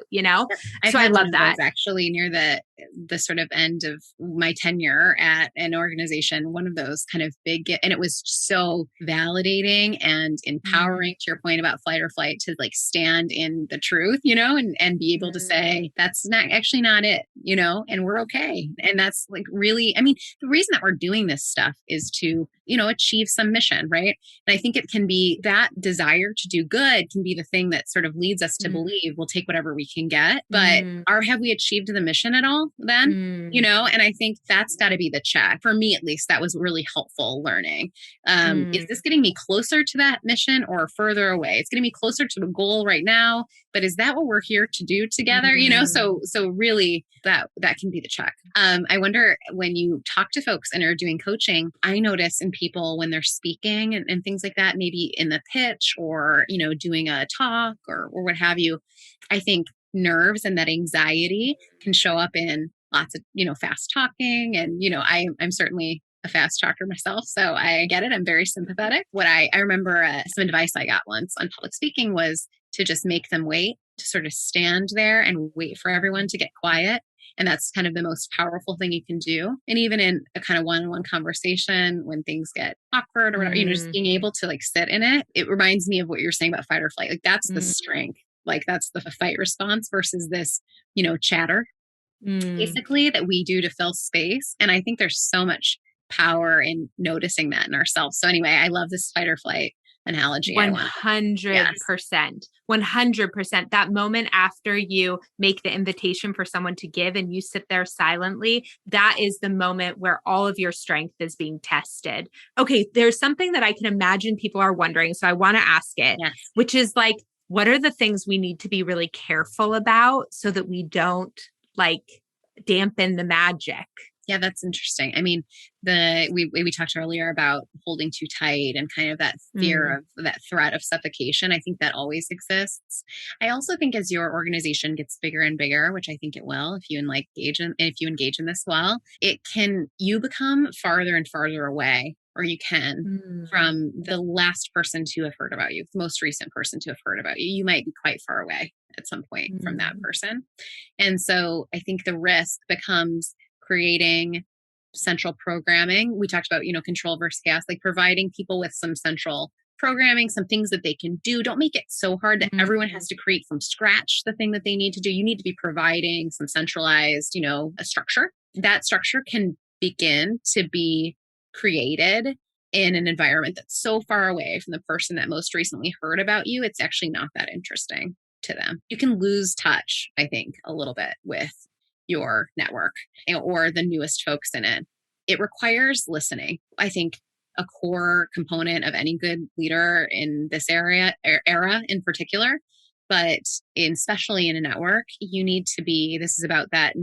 So I love that. Actually near the sort of end of my tenure at an organization, one of those kind of big, and it was so validating and empowering to your point about flight or flight to like stand in the truth, and be able to say, that's not actually not it, and we're okay. And that's like really, I mean, the reason that we're doing this stuff is to, achieve some mission, right? And I think it can be that desire to do good can be the thing that sort of leads us to believe we'll take whatever we can get. But have we achieved the mission at all then? And I think that's got to be the check. For me, at least, that was really helpful learning. Is this getting me closer to that mission or further away? It's getting me closer to the goal right now, but is that what we're here to do together? So really that can be the check. I wonder when you talk to folks and are doing coaching, I notice in people when they're speaking and things like that, maybe in the pitch or, doing a talk or what have you, I think nerves and that anxiety can show up in lots of, fast talking. And, I'm certainly a fast talker myself, so I get it. I'm very sympathetic. What I remember some advice I got once on public speaking was to just make them wait, to sort of stand there and wait for everyone to get quiet. And that's kind of the most powerful thing you can do. And even in a kind of one-on-one conversation, when things get awkward or whatever, just being able to like sit in it, it reminds me of what you're saying about fight or flight. Like that's the strength. Like that's the fight response versus this, chatter, basically, that we do to fill space. And I think there's so much power in noticing that in ourselves. So anyway, I love this fight or flight analogy. 100%. 100%. That moment after you make the invitation for someone to give and you sit there silently, that is the moment where all of your strength is being tested. Okay, there's something that I can imagine people are wondering. So I want to ask it, which is like, what are the things we need to be really careful about so that we don't like dampen the magic? Yeah, that's interesting. I mean, we talked earlier about holding too tight and kind of that fear of that threat of suffocation. I think that always exists. I also think as your organization gets bigger and bigger, which I think it will, if you engage in this well, you become farther and farther away, or you can, from the last person to have heard about you, the most recent person to have heard about you. You might be quite far away at some point from that person. And so I think the risk becomes creating central programming. We talked about, control versus chaos, like providing people with some central programming, some things that they can do. Don't make it so hard that everyone has to create from scratch the thing that they need to do. You need to be providing some centralized, a structure. That structure can begin to be created in an environment that's so far away from the person that most recently heard about you, it's actually not that interesting to them. You can lose touch, I think, a little bit with your network or the newest folks in it. It requires listening. I think a core component of any good leader in this era in particular, but especially in a network, you need to be, this is about that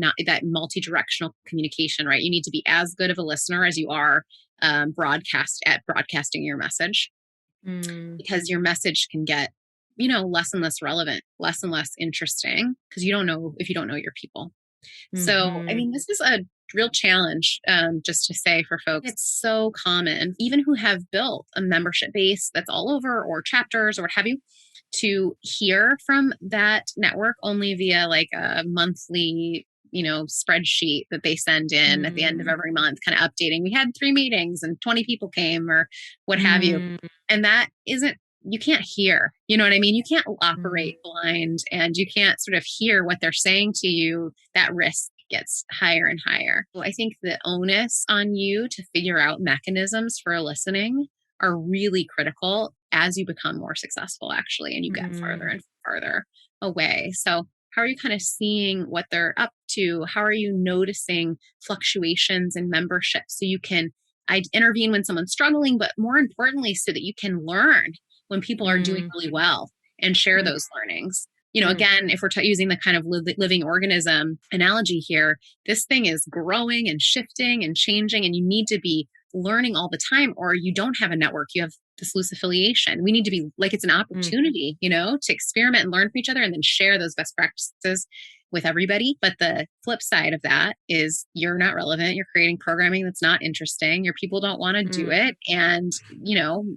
multi-directional communication, right? You need to be as good of a listener as you are broadcasting your message, because your message can get, less and less relevant, less and less interesting, because you don't know your people. So, I mean, this is a real challenge, just to say for folks, it's so common, even who have built a membership base that's all over or chapters or what have you, to hear from that network only via like a monthly, spreadsheet that they send in at the end of every month, kind of updating. We had 3 meetings and 20 people came or what have you. And that isn't, you can't hear, you know what I mean? You can't operate blind, and you can't sort of hear what they're saying to you. That risk gets higher and higher. Well, I think the onus on you to figure out mechanisms for listening are really critical as you become more successful, actually, and you get farther and farther away. So how are you kind of seeing what they're up to? How are you noticing fluctuations in membership so you can intervene when someone's struggling, but more importantly, so that you can learn when people are doing really well and share those learnings? Again, if we're using the kind of living organism analogy here, this thing is growing and shifting and changing, and you need to be learning all the time, or you don't have a network. You have this loose affiliation. We need to be like, it's an opportunity, to experiment and learn from each other and then share those best practices with everybody. But the flip side of that is you're not relevant. You're creating programming that's not interesting. Your people don't want to do it. And,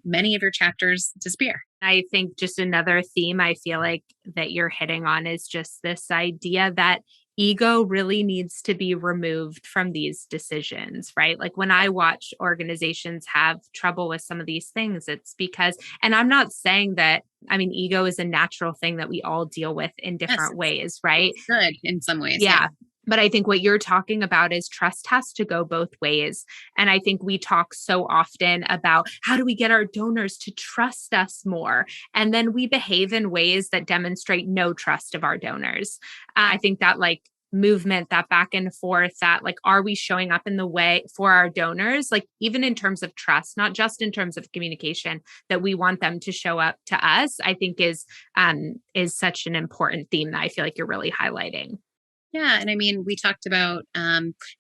many of your chapters disappear. I think just another theme I feel like that you're hitting on is just this idea that ego really needs to be removed from these decisions, right? Like when I watch organizations have trouble with some of these things, it's because, and I'm not saying that, I mean, ego is a natural thing that we all deal with in different ways, right? Good in some ways. Yeah. But I think what you're talking about is trust has to go both ways. And I think we talk so often about how do we get our donors to trust us more? And then we behave in ways that demonstrate no trust of our donors. I think that like movement, that back and forth, that like, are we showing up in the way for our donors? Like even in terms of trust, not just in terms of communication, that we want them to show up to us, I think is such an important theme that I feel like you're really highlighting. Yeah. And I mean, we talked about,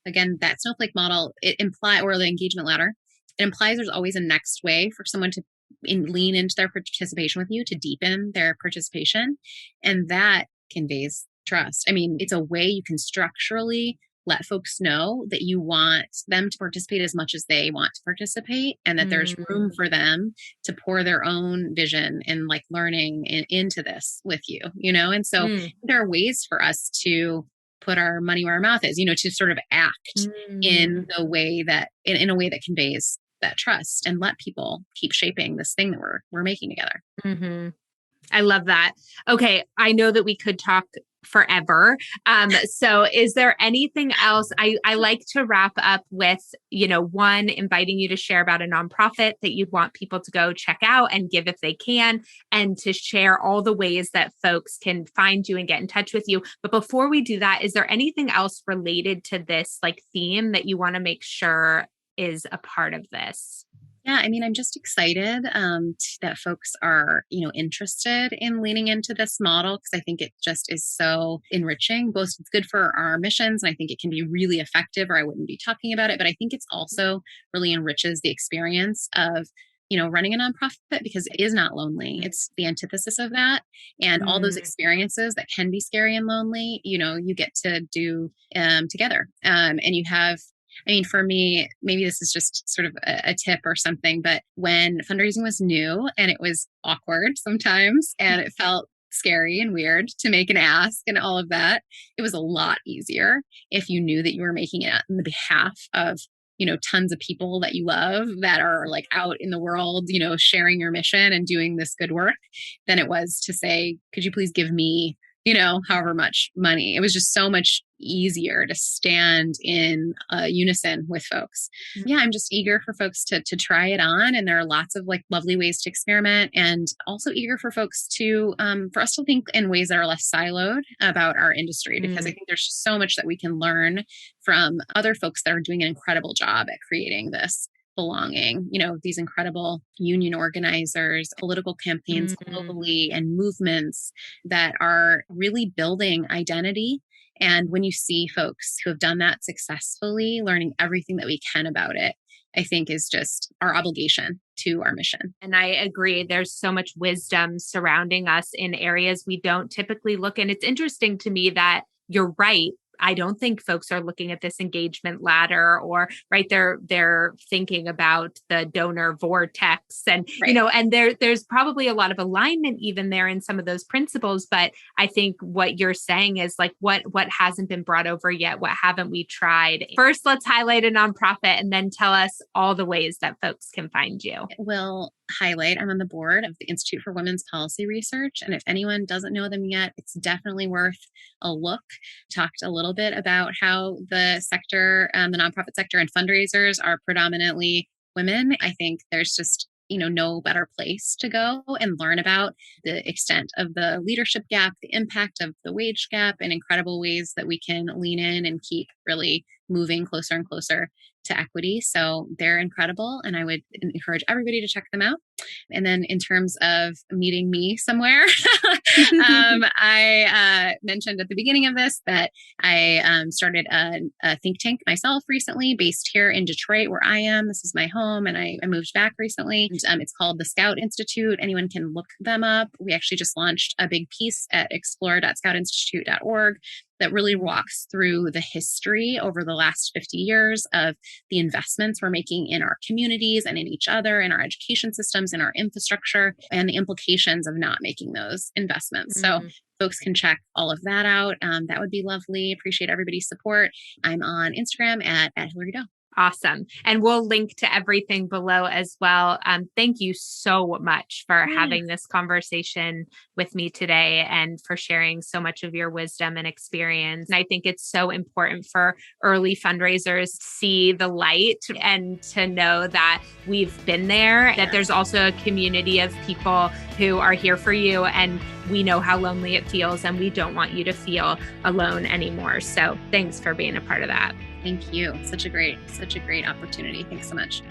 again, that snowflake model, or the engagement ladder. It implies there's always a next way for someone to lean into their participation with you, to deepen their participation. And that conveys trust. I mean, it's a way you can structurally let folks know that you want them to participate as much as they want to participate, and that there's room for them to pour their own vision and like learning into this with you, And so there are ways for us to put our money where our mouth is, to sort of act in the way that, in a way that conveys that trust, and let people keep shaping this thing that we're making together. I love that. Okay. I know that we could talk forever. So is there anything else? I like to wrap up with, one, inviting you to share about a nonprofit that you'd want people to go check out and give if they can, and to share all the ways that folks can find you and get in touch with you. But before we do that, is there anything else related to this like theme that you want to make sure is a part of this? Yeah, I mean, I'm just excited that folks are, interested in leaning into this model, because I think it just is so enriching. Both it's good for our missions, and I think it can be really effective, or I wouldn't be talking about it. But I think it's also really enriches the experience of, running a nonprofit, because it is not lonely. It's the antithesis of that. And all those experiences that can be scary and lonely, you get to do together. And you have, I mean, for me, maybe this is just sort of a tip or something, but when fundraising was new and it was awkward sometimes, and it felt scary and weird to make an ask and all of that, it was a lot easier if you knew that you were making it on the behalf of tons of people that you love that are like out in the world, sharing your mission and doing this good work than it was to say, could you please give me, however much money. It was just so much easier to stand in unison with folks. Yeah, I'm just eager for folks to try it on. And there are lots of like lovely ways to experiment, and also eager for folks to, for us to think in ways that are less siloed about our industry, because I think there's just so much that we can learn from other folks that are doing an incredible job at creating this belonging, these incredible union organizers, political campaigns globally, and movements that are really building identity. And when you see folks who have done that successfully, learning everything that we can about it, I think is just our obligation to our mission. And I agree. There's so much wisdom surrounding us in areas we don't typically look in. It's interesting to me that you're right. I don't think folks are looking at this engagement ladder, or right, they're thinking about the donor vortex, and right. And there's probably a lot of alignment even there in some of those principles. But I think what you're saying is like what hasn't been brought over yet, what haven't we tried? First, let's highlight a nonprofit, and then tell us all the ways that folks can find you. Well, highlight, I'm on the board of the Institute for Women's Policy Research. And if anyone doesn't know them yet, it's definitely worth a look. Talked a little bit about how the sector, the nonprofit sector and fundraisers are predominantly women. I think there's just, no better place to go and learn about the extent of the leadership gap, the impact of the wage gap, and incredible ways that we can lean in and keep really moving closer and closer to equity. So they're incredible, and I would encourage everybody to check them out. And then in terms of meeting me somewhere, I mentioned at the beginning of this that I started a think tank myself recently, based here in Detroit, where I am. This is my home, and I moved back recently. And, it's called the Scout Institute. Anyone can look them up. We actually just launched a big piece at explore.scoutinstitute.org that really walks through the history over the last 50 years of the investments we're making in our communities and in each other, in our education systems, in our infrastructure, and the implications of not making those investments. So folks can check all of that out. That would be lovely. Appreciate everybody's support. I'm on Instagram at Hilary Doe. Awesome. And we'll link to everything below as well. Thank you so much for having this conversation with me today, and for sharing so much of your wisdom and experience. And I think it's so important for early fundraisers to see the light and to know that we've been there, that there's also a community of people who are here for you, and we know how lonely it feels, and we don't want you to feel alone anymore. So thanks for being a part of that. Thank you. Such a great opportunity. Thanks so much.